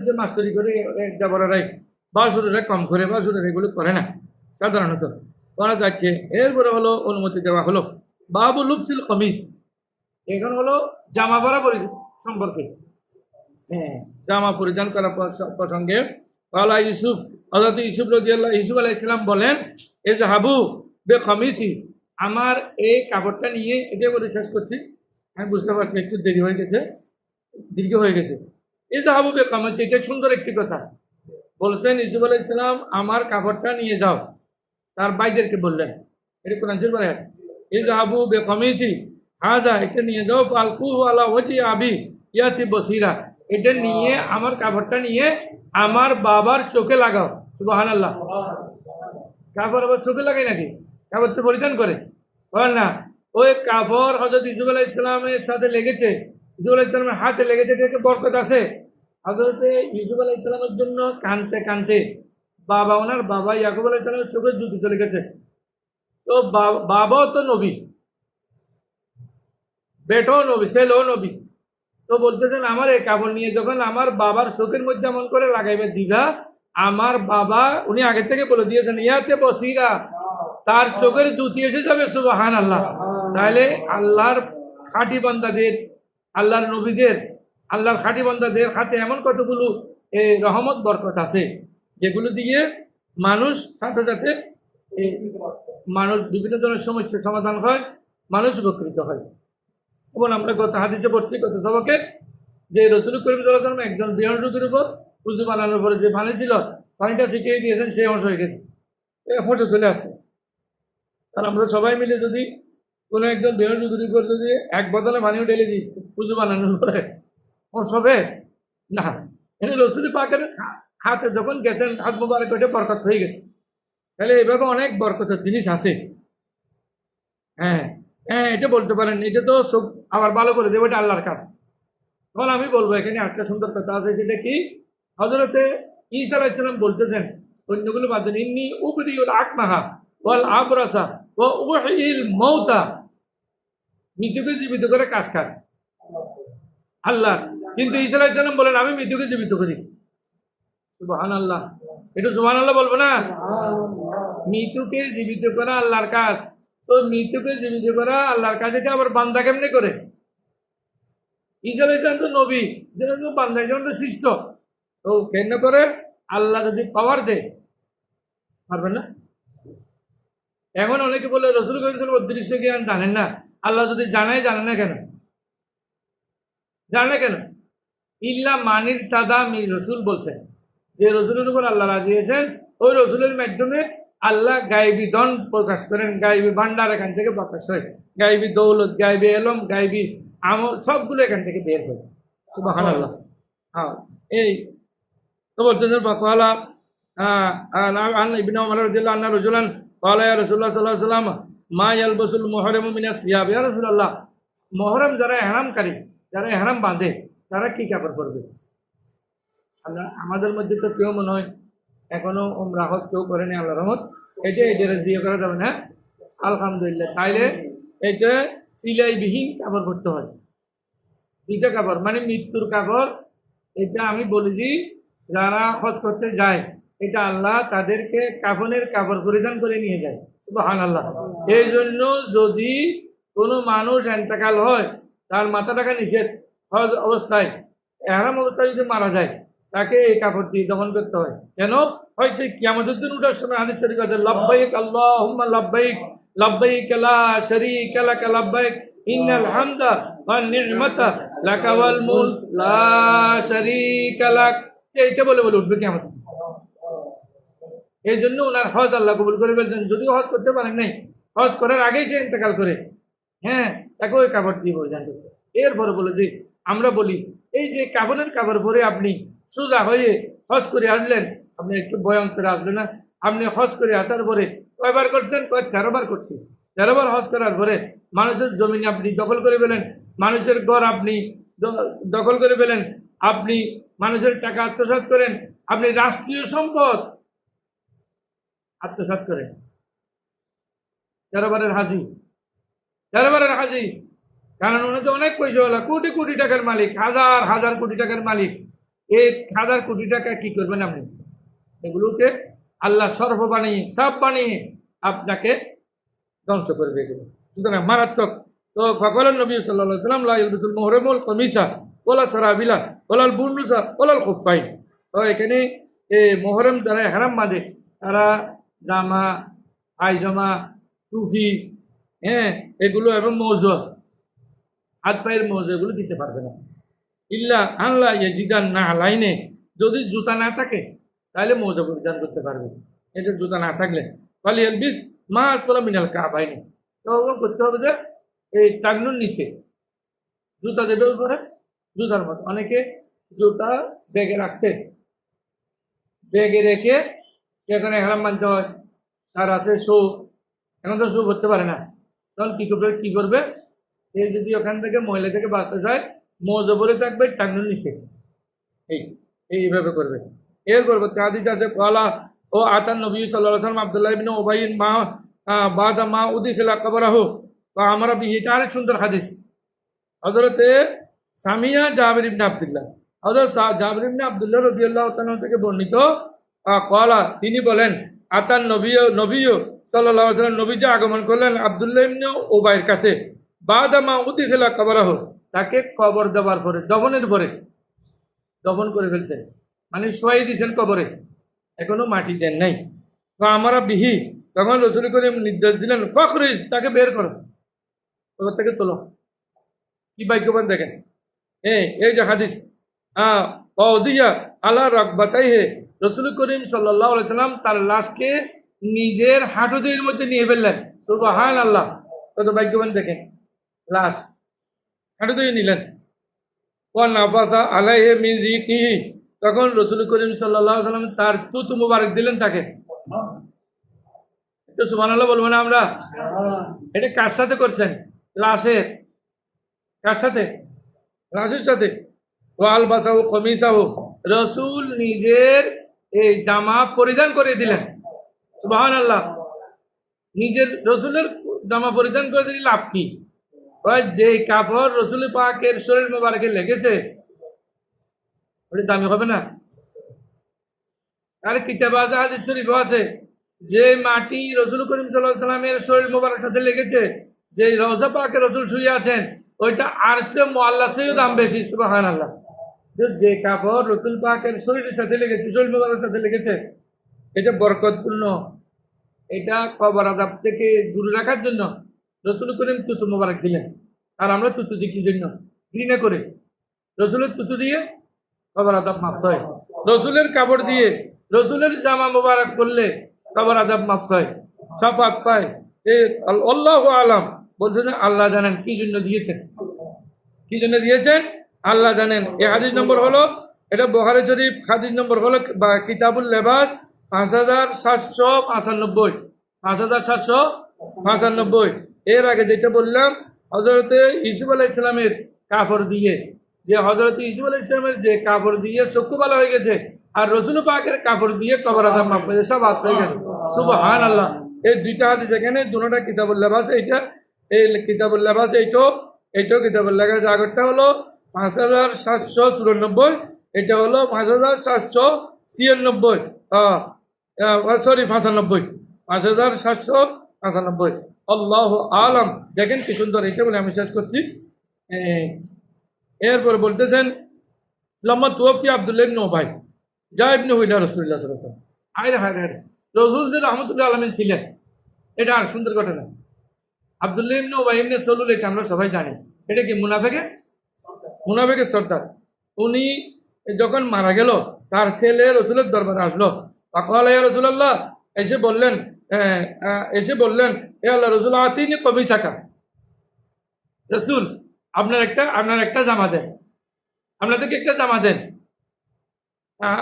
যে মাস্টারি করে দেবরারাই বাসুরেরা কম করে, বাসুরের এগুলো করে না সাধারণত, করা যাচ্ছে। এরপরে হলো অনুমতি দেওয়া হলো বাবু লুপসিল কমিস, এখন হলো জামা বরাবর সম্পর্কে। হ্যাঁ, জামা পরিধান করা প্রসঙ্গে কালা ইউসুফ, হযরত ইউসুফ রাদিয়াল্লাহু ইউসুফ আলাইহিস সালাম বলেন, ইযহাবু বিকামিসি, আমার এই কাপড়টা নিয়ে, এটা বলে শেষ করছি, আমি বুঝতে পারছি একটু দেরি হয়ে গেছে, দীর্ঘ হয়ে গেছে। ইযহাবু বিকামিসি, এটা সুন্দর একটি কথা বলছেন ইউসুফ আলাইহিস সালাম, আমার কাপড়টা নিয়ে যাও, তার ভাইদেরকে বললেন, এটা কোরআন শরীফ আয়াত, ইযহাবু বিকামিসি হাযা, এটা নিয়ে যাও, ফালকুহু আলা ওয়াজি আবি ইয়াতি বসিরা, এটা নিয়ে আমার কাপড়টা নিয়ে আমার বাবার চোখে লাগাও। সুবহানাল্লাহ। কাপড় আবার চোখে লাগাই নাকি? কাপড় তো পরিধান করে, বল না? ওই কাপড় হযরত ইউসুফ আলাইহিস সালামের সাথে লেগেছে, ইউসুফ আলাইহিস সালামের হাতে লেগেছে, এটাকে বরকত আছে। হযরত ইউসুফ আলাইহিস সালামের জন্য কানতে কানতে বাবা, ওনার বাবা ইয়াকুব আলাইহিস সালামের চোখে জুতি চলে গেছে। তো বাবাও তো নবী, বেটাও নবী, ছেলেও নবী। তো বলতেছেন আমার এই কাপড় নিয়ে যখন আমার বাবার চোখের মধ্যে এমন করে লাগাইবে দিঘা, আমার বাবা, উনি আগে থেকে বলে দিয়েছেন, ইয়াতে বসিরা, তার চোখের জুতি এসে যাবে। সুবহানাল্লাহ। তাহলে আল্লাহর খাঁটি বান্দাদের, আল্লাহর নবীদের, আল্লাহর খাঁটি বান্দাদের হাতে এমন কতগুলো রহমত বরকত আছে, যেগুলো দিয়ে মানুষ সাথে সাথে মানুষ বিভিন্ন ধরনের সমস্যার সমাধান হয়, মানুষ উপকৃত হয়। এবং আমরা গত হাদিসে পড়ছি, গত সবকে, যে রাসূল করিম সাল্লাল্লাহু আলাইহি ওয়াসাল্লাম একজন বিহারীর উপর উযু বানানোর পরে যে পানি ছিল, পানিটা ছিটিয়ে দিয়েছেন, সেই অংশ হয়ে গেছে, ফটো চলে আসছে। আর আমরা সবাই মিলে যদি কোনো একজন বিহারীর উপর যদি এক বোতলে পানিও ঢেলে দিই উযু বানানোর পরে, হবে না। এখানে রাসূল পাকের হাতে যখন গেছেন, হাত মোবারক ওইটা বরকত হয়ে গেছে। তাহলে এইভাবে অনেক বরকতের জিনিস আছে। হ্যাঁ হ্যাঁ, এটা বলতে পারেন, এটা তো সব আবার ভালো করে দেবো, এটা আল্লাহর কাজ। তখন আমি বলবো এখানে একটা সুন্দর কথা আছে, সেটা কি? হযরতে ঈসা আলাইহিস সালাম বলতেছেন, অন্যগুলো বাদ দেন, ইন্নী উবরিউল আকমাহা ওয়াল আবরাসা ওয়া উহয়িল মাউতা, মৃত্যুকে জীবিত করে কাজ খায় আল্লাহ। কিন্তু ঈসা আলাইহিস সালাম বলেন, আমি মৃত্যুকে জীবিত করি। সুবহানাল্লাহ। এটা সুবহানাল্লাহ বলবো না? মৃত্যুকে জীবিত করা আল্লাহর কাজ। তো মৃত্যুকে জীবিত করা আল্লাহর কাজ, এটা আবার বান্দা কেমনে করে? ঈসা আলাইহিস সালাম তো নবী, বান্দা একজন তো সৃষ্ট, তো কেন করে? আল্লাহ যদি পাওয়ার দেয়, পারবেন না? এখন অনেকে বলে রাসূল করিম সাল্লাল্লাহু আলাইহি ওয়াসাল্লাম অদৃশ্য জ্ঞান জানেন না। আল্লাহ যদি জানায়, জানে না কেন? জানে কেন? ইল্লা মানির তাদা মি, রসুল বলছেন যে রসুলের উপর আল্লাহ রাজি হয়েছেন, ওই রসুলের মাধ্যমে আল্লাহ গায়েবী ধন প্রকাশ করেন, গায়েবী ভান্ডার এখান থেকে প্রকাশ হয়, গায়েবী দৌলত, গায়েবী এলম, গায়েবী আমল, সবগুলো এখান থেকে বের হয়। সুবহানাল্লাহ। হ্যাঁ, এই তো বলতেছেন বাকালা ইবনে ওমর রাদিয়াল্লাহু আনহু রাজুলান ক্বালা ইয়া রাসূলুল্লাহ সাল্লাল্লাহু আলাইহি ওয়াসাল্লাম মা ইয়ালবাসুল মুহরিমু মিনাস সিয়াব, ইয়া রাসূলুল্লাহ, মুহররম যারা ইহরামকারী, যারা ইহরাম বাঁধে, তারা কি কাপড় পরবে? আমাদের মধ্যে তো কেউ মনে হয় এখনো উমরা হজ কেউ করেনি, আল্লাহর রহমত, এটা এই ড্রেস দিয়ে করা যাবে না। আলহামদুলিল্লাহ। তাইলে এটা সিলাইবিহীন কাপড় পরতে হয়, দুইটা কাপড়, মানে মৃত্যুর কাপড়। এটা আমি বলেছি, যারা হজ করতে যায়, এটা আল্লাহ তাদেরকে কাফনের কাপড় পরিধান করে নিয়ে যায়। সুবহানাল্লাহ। এই জন্য যদি কোনো মানুষ ইন্তেকাল হয়, তার মাথা ঢাকা নিষেধ, হজ অবস্থায়, ইহরাম অবস্থায় যদি মারা যায়, তাকে এই কাপড় দিয়ে দফন করতে হয়। কেন হয়েছে? কিয়ামতের দিন উঠার সময় হাদিস শরীফ আছে, লাব্বাইক আল্লাহুম্মা লাব্বাইক, লাব্বাইক লা শারীকা লাক লাব্বাইক, ইন্নাল হামদা ওয়ান নি'মাতা লাকা ওয়াল মুলক লা শারীকা লাক। এইটা বলে বলে উঠবে কিয়ামতের দিন। এই জন্য ওনার হজ আল্লাহ কবুল করে ফেলছেন। যদিও হজ করতে পারেন নাই, হজ করার আগেই সে ইন্তেকাল করে, হ্যাঁ, তাকে ওই কাপড় দিয়ে পরিধান করতে। এরপরে বলে যে আমরা বলি, এই যে কাফনের কাপড় পরে আপনি সোজা হয়ে হজ করে আসলেন, আপনি একটু বয়ান করে আসলেন না, আপনি হজ করে আসার পরে কয়বার করছেন? 13 বার করছি। 13 বার হজ করার পরে মানুষের জমিন আপনি দখল করে ফেলেন, মানুষের ঘর আপনি দখল করে ফেলেন, আপনি মানুষের টাকা আত্মসাৎ করেন, আপনি রাষ্ট্রীয় সম্পদ আত্মসাৎ করেন। 13 বারের হাজি, 13 বারের হাজি, কারণ উনি তো অনেক পয়সাওয়ালা, কোটি কোটি টাকার মালিক, হাজার হাজার কোটি টাকার মালিক। এই 1,000 কোটি টাকা কি করবেন আপনি? এগুলোকে আল্লাহ সর্ব বানিয়ে সব বানিয়ে আপনাকে ধ্বংস করবে এগুলো। সুতরাং মারাত্মক। তো ফকলের নবী সাল্লাল্লাহু আলাইহি ওয়াসাল্লাম লা ইলবিসুল মুহরিমুল কমিসা ওয়ালা সারাবিলা ওয়ালাল বুরনুসা ওয়ালাল খুফাইন। তো এখানে এই মুহরম যারা ইহরাম বাঁধে তারা জামা, পায়জামা, টুপি, হ্যাঁ, এগুলো এবং মৌজা, হাত পায়ের মৌজা এগুলো দিতে পারবে না। ইল্লা আল্লাহ ইয়াজিদান না লাইনে, যদি জুতা না থাকে তাহলে মৌজা পরিধান করতে পারবে। এটা জুতা না থাকলে ফালি এলবিস মাস তোলা মিনাল কাবাইনি, তখন করতে হবে যে এই টাকনুর নিচে জুতা দেবে উপরে, জুতার মতো। অনেকে জুতা ব্যাগে রাখছে, ব্যাগে রেখে সেখানে হেরাম মানতে হয়। তার আছে শো, এখন তো শো করতে পারে না, তখন কি করবে সে যদি ওখান থেকে মহিলা থেকে বাঁচতে চায়, মৌজা পরে থাকবে টাকনুর নিচে, এইভাবে করবে। এর পরবর্তী হাদিস আছে কলা ও আতান নবী সাল্লাল্লাহু আলাইহি ওয়াসাল্লাম আব্দুল্লাহ ইবনে উবাই মা বাদা মা উদিখিলা কবরাহু বা আমরা বিহি। এটা আরেক সুন্দর হাদিস। হযরতে সামিয়া জাবির ইবনে আব্দুল্লাহ, হযরত জাবির ইবনে আব্দুল্লাহ রাদিয়াল্লাহু তাআলা থেকে বর্ণিত, কলা তিনি বলেন আতান নবী সাল্লাল্লাহু আলাইহি ওয়াসাল্লাম নবীজি আগমন করলেন আব্দুল্লাহ ইবনে উবাইয়ের কাছে, বাদা মা উদিখিলা কবরাহু, তাকে কবর দেওয়ার পরে, দফনের পরে, দফন করে ফেলছেন, মানে শোয়াই দিয়েছেন কবরে, এখনো মাটি দেন নাই। তো আমরা বিহি, তখন রসুল করিম নির্দেশ দিলেন ফখরিজ, তাকে বের করো, কবর থেকে তোলো। কি ভাগ্যবান দেখেন। এই যে হাদিস দিয়া আল্লাহ রাকবাতাই হে, রসুল করিম সাল্লাল্লাহু আলাইহি সাল্লাম তার লাশকে নিজের হাঁটুদের মধ্যে নিয়ে ফেললেন। সুবহানাল্লাহ, কত ভাগ্যবান দেখেন। লাশ হাঁটুদের নিলেন। নাফাসা আলাইহি মিন রিকিহি, তখন রসুল করিম সাল্লাল্লাহু আলাইহি ওয়াসাল্লাম তার তুতু মুবারক দিলেন তাকে। তো সুবহানাল্লাহ বলবো না আমরা? এটা কার সাথে করছেন? লাশের। কার সাথে? লাশের সাথে। ওয়াল বাসাহু কমিসাহু, রসুল নিজের এই জামা পরিধান করে দিলেন। সুবহানাল্লাহ, নিজের রসুলের জামা পরিধান করে দিলে লাভ কি? যে কাপড় রসুল পাকের শরীর মোবারকে লেগেছে ওটা দামি হবে না? আর কিতাবে হাদিস শরীফ আছে যে মাটি রসুল করিম সাল্লাল্লাহু আলাইহি সাল্লামের শরীর মোবারকের সাথে লেগেছে, যে রওজা পাকে রসুল শুয়ে আছেন, ওইটা আরশে মুআল্লার চেয়েও দাম বেশি। সুবহানাল্লাহ, যে কাপড় রসুল পাকের শরীরের সাথে লেগেছে, শরীর মোবারকের সাথে লেগেছে, এটা বরকতপূর্ণ। এটা কবর আযাব থেকে দূরে রাখার জন্য রসুল করিম তুতু মোবারক দিলেন। আর আমরা তুতু দিই কি জন্য? ঘৃণা করে। রসুলের তুতু দিয়ে কবর আযাব মাফ হয়, রসুলের কাপড় দিয়ে, রসুলের জামা মোবারক করলে কবর আযাব মাফ হয়, শাফাত পায়। আল্লাহু আলাম, বলছেন আল্লাহ জানেন কি জন্য দিয়েছেন, কি জন্য দিয়েছেন আল্লাহ জানেন। এই হাদিস নম্বর হলো, এটা বুখারী শরীফ, হাদিস নম্বর হলো বা কিতাবুল লেবাস 5795, 5795। এর আগে যেটা বললাম হযরতে ইউসুফ আলাইহিস সালামের কাপড় দিয়ে, যে হযরতে ইউসুফ আলাইহিস সালামের যে কাপড় দিয়ে চক্ষু ভালো হয়ে গেছে, আর রসুল পাকের কাপড় দিয়ে কবর আযাব মাফ হয়ে গেছে, সব হাত হয়ে গেছে। সুবহানাল্লাহ, এই দুইটা হাদিস এখানে, দুটোটা কিতাবুল লেবাস। এইটা এই কিতাবুল লেবাস, এইটাও কিতাবুল লেবাস। আগরটা হলো 5794, এটা হলো 5796, সরি 95, 5795। আল্লাহু আলাম। দেখেন কি সুন্দর, এটা বলে আমি শেষ করছি। এরপর বলতেছেন লম্মা তুওফি আব্দুল্লাহ ইবনে উবাই যা ইবনে হুইলা রাসূলুল্লাহ সাল্লাল্লাহু আলাইহি ওয়াসাল্লাম। আয় হায়, রাসূল যে রাহমাতুল্লাহ আলামিন ছিলেন, এটা আর সুন্দর ঘটনা। আব্দুল্লাহ ইবনে উবাই ইবনে সালুল, এটা আমরা সবাই জানি, এটা কি মুনাফিকের সর্দার। উনি যখন মারা গেল, তার ছেলে রসুলের দরবারে আসলো। ফাকালা ইয়া রাসূলুল্লাহ, এসে বললেন এ আল্লাহ রসুল, আতিনি কমিসাকা, রসুল আপনার একটা জামা দেন, আপনাদেরকে একটা জামা দেন।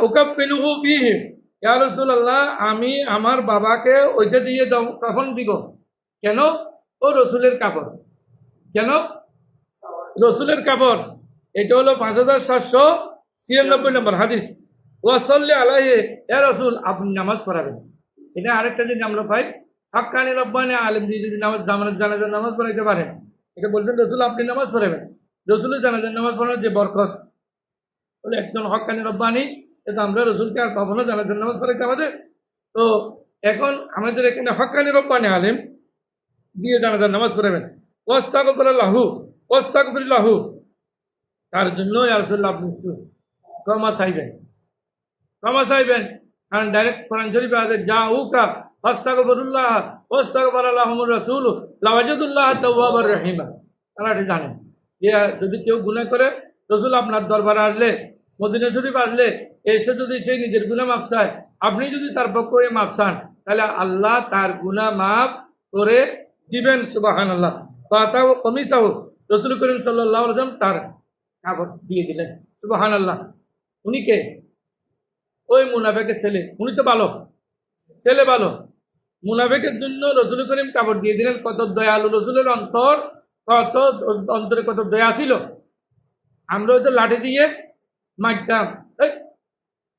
উকাফিনুহু ফীহি, ইয়া রাসূলুল্লাহ আমি আমার বাবাকে ওইটা দিয়ে কখন দিব। কেন? ও রসুলের কাপড়। কেন? রসুলের কাপড়। এটা হলো 5796 নম্বর হাদিস। ওয়াসাল্লি আলাইহি, ইয়া রাসূল আপনি নামাজ পড়াবেন। এটা আরেকটা যে আমরা পাই, হাক্কানি রব্বানি আলেম দিয়ে যদি জানাজার নামাজ পড়াইতে পারেন, এটা বলছেন রসুল আপনি নামাজ পড়াবেন। রসুলের জানাজার নামাজ পড়ানোর যে বরকত, বলে একজন হক্কানি রব্বানি, এটা আমরা রসুলকে আর পাবো না, জানাজার নামাজ পড়াইতে আমাদের। তো এখন আমাদের এখানে হক্কানি রব্বানি আলেম দিয়ে জানাজার নামাজ পড়াবেন। ওয়াস্তাগফিরুল্লাহু, তার জন্য ইয়া রাসূলুল্লাহ আপনি একটু ক্ষমা চাইবেন, ক্ষমা চাইবেন। কারণ ডাইরেক্ট কোরআন শরীফে আছে জাউকা ফাস্তাগফিরুল্লাহ ওয়াস্তাগফারা লাহুমুর রাসূল লাওয়াজাদুল্লাহ তাওয়াবার রহিমা। তারা এটা জানেন যে যদি কেউ গুনাহ করে, রসুল আপনার দরবারে আসলে, মদিনা শরীফ আসলে, এসে যদি সেই নিজের গুনাহ মাফ চায়, আপনি যদি তার পক্ষে মাফ চান, তাহলে আল্লাহ তার গুনাহ মাফ করে দিবেন। সুবহানাল্লাহ। ফাতাও কমিসাও, রসুল করিম সাল্লাল্লাহু আলাইহি ওয়াসাল্লাম তার কাপড় দিয়ে দিলেন। সুবহানাল্লাহ। উনি কে? ওই মুনাফেকের ছেলে। উনি তো ভালো ছেলে, ভালো। মুনাফেকের জন্য রসুল করিম কাপড় দিয়ে দিলেন। কত দয়ালু রসুলের অন্তর, কত অন্তরে কত দয়া ছিল। আমরা হয়তো লাঠি দিয়ে মারতাম, এই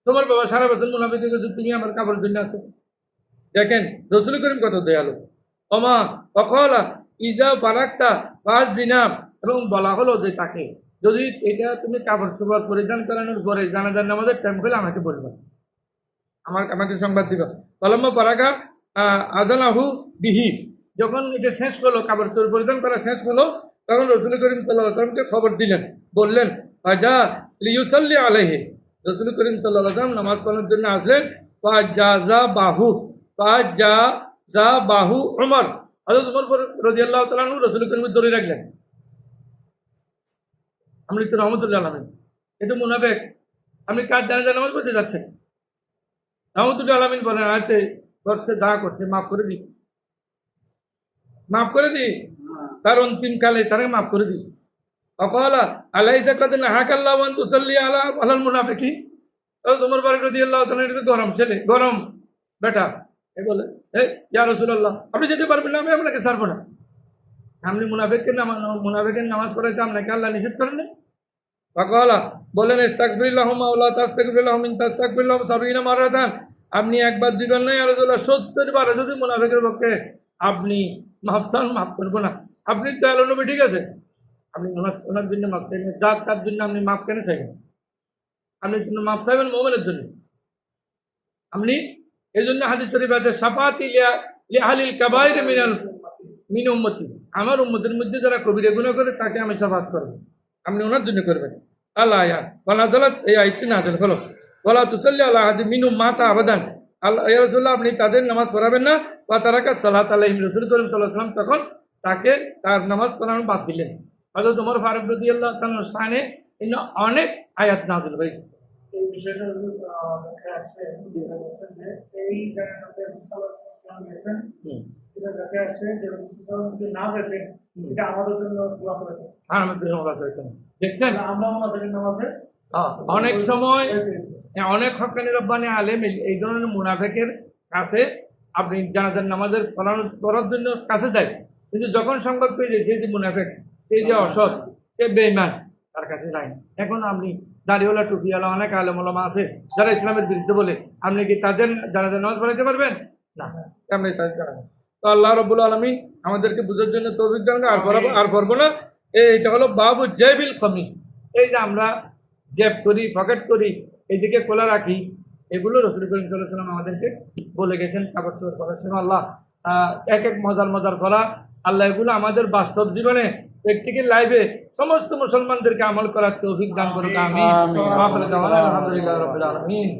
তোমার বাবা সারা বছর মুনাফিক হয়েছে, তুমি আমার কাপড়ের জন্য আছো। দেখেন রসুল করিম কত দয়ালু। অমা অখলা ইজা বারাক্তা পাঁচ দিনাম, এবং বলা হলো যে তাকে যদি এটা তুমি কাপড় চোপড় পরিধান করানোর পরে জানাজার নামাজের টাইম হলে আমাকে বলবে, আমাকে সংবাদ দিবা। কলম্ব পারাগা আজানাহু বিহি, যখন এটা শেষ হলো, কাপড় চোপড় পরিধান করা শেষ হলো, তখন রসুল করিম সাল্লাল্লাহু আলাইহি ওয়াসাল্লামকে খবর দিলেন, বললেন ফাজা লিউসাল্লি আলাইহি। রসুল করিম সাল্লাল্লাহু আলাইহি ওয়াসাল্লাম নামাজ পড়ানোর জন্য আসলেন। ফাজাজা বাহু উমর, হযরত উমর রাদিয়াল্লাহু তাআলা আনহু রসুল করিম ধরে রাখলেন। আপনি তো রহমতুল্লাহ আলামিন, এটা মুনাফিক, আপনি কার জানাজা নামাজ পড়তে যাচ্ছেন? রহমতুল্লাহ আলামিন বলেন আয়াতে করছে যা করছে মাফ করে দিই, মাফ করে দিই, তার অন্তিমকালে তাকে মাফ করে দিই। অকলা আলাইসা কাদ নাহাকাল্লাহু আন তুসাল্লি আলাল মুনাফিকিন। তোমার বাড়ি রাদিয়াল্লাহু তাআলা, এটা তো গরম ছেলে, গরম বেটা। এ বলে এই ইয়া রাসূলুল্লাহ, আপনি যেতে পারবেন না, আমি আপনাকে ছাড়বো না। আপনি মুনাফিকের নামাজ পড়াইতে আপনাকে আল্লাহ নিষেধ করেন না? অকলা বলেন ইস্তাগফিরুল্লাহু মাওলা তাস্তাগফিরুল্লাহু মিন তাস্তাগফিরুল্লাহু সাবিনা মারাতান, আপনি একবার দুইবার নয় ইয়া রাসূলুল্লাহ 70 বার যদি মুনাফিকের পক্ষে আপনি মাফ চান, মাফ করবো না। আপনি দয়ালু নবী, ঠিক আছে, আপনি ওনার জন্য মাফ চাইবেন, যার তার জন্য আপনি মাফ কেন চাইবেন? আপনি মাফ চাইবেন মোমেনের জন্য। আপনি এই জন্য হাদিস শরীফ আছে শাফাতি লিআহলিল কাবাইর মিন উম্মতি, আমার উম্মতের মধ্যে যারা কবিরা গুনাহ করে তাকে আমি শাফাত করব, আপনি ওনার জন্য করবেন। আল্লাহ ইয়া ওয়ানাজালাত, এই আয়াতটি নাযিল হলো, ওয়ালা তুসাল্লি আলা আহাদিন মিনহুম মাতা আবাদান। আল্লাহ ইয়া রাসূলুল্লাহ, আপনি তাদের নামাজ পড়াবেন না। ওয়া তারাকাত সালাত আলাইহিম, রাসূল করিম সাল্লাল্লাহু আলাইহি ওয়াসাল্লাম তখন তাকে তার নামাজ পড়ানো বাদ দিলেন। হযরত ওমর ফারুক রাদিয়াল্লাহু তাআলার শানে অনেক আয়াত নাযিল হয়েছে। এই বিষয়টা দেখা যাচ্ছে যেটা বলছেন যে এই জায়গাটাতে গেছেন, এটা দেখা যাচ্ছে যে যদি না যেতেন এটা আমাদের জন্য ক্লাস হতো, আমাদের নামাজ হইতো না। দেখছেন আমরা আমাদের নামাজে অনেক সময় অনেক হক্কানি রব্বানি আলেম এই ধরনের মুনাফিকের কাছে আপনি জানাজার নামাজের পড়ার জন্য কাছে যায়, কিন্তু যখন সংবাদ পেয়ে যায় সেই যে মুনাফিক, সেই যে অসৎ, সে বেঈমান, তার কাছে যায় না। এখন আপনি দাড়িওয়ালা টুপিওয়ালা অনেক আলেম ওলামা আছে যারা ইসলামের বিরুদ্ধে বলে, আপনি কি তাদের জানাজার নামাজ পড়াইতে পারবেন? না, আপনি তাদের জানাবেন। তো আল্লাহ রাব্বুল আলামিন আমাদেরকে বুঝার জন্য তৌফিক দান করুন। আর পড়বো না। এইটা হলো বাবু জেবিল খমিস, এই যে আমরা জেব করি, পকেট করি, এইদিকে খোলা রাখি, এগুলো রাসূল করিম সাল্লাল্লাহু আলাইহি ওয়াসাল্লাম আমাদেরকে বলে গেছেন। কাপড় চোপড় পরার সময় আল্লাহ এক এক মজার করা, আল্লাহ এগুলো আমাদের বাস্তব জীবনে প্র্যাকটিক্যাল লাইফে সমস্ত মুসলমানদেরকে আমল করার তৌফিক দান করুক। আমিন। আলহামদুলিল্লাহ রাব্বিল আলামিন।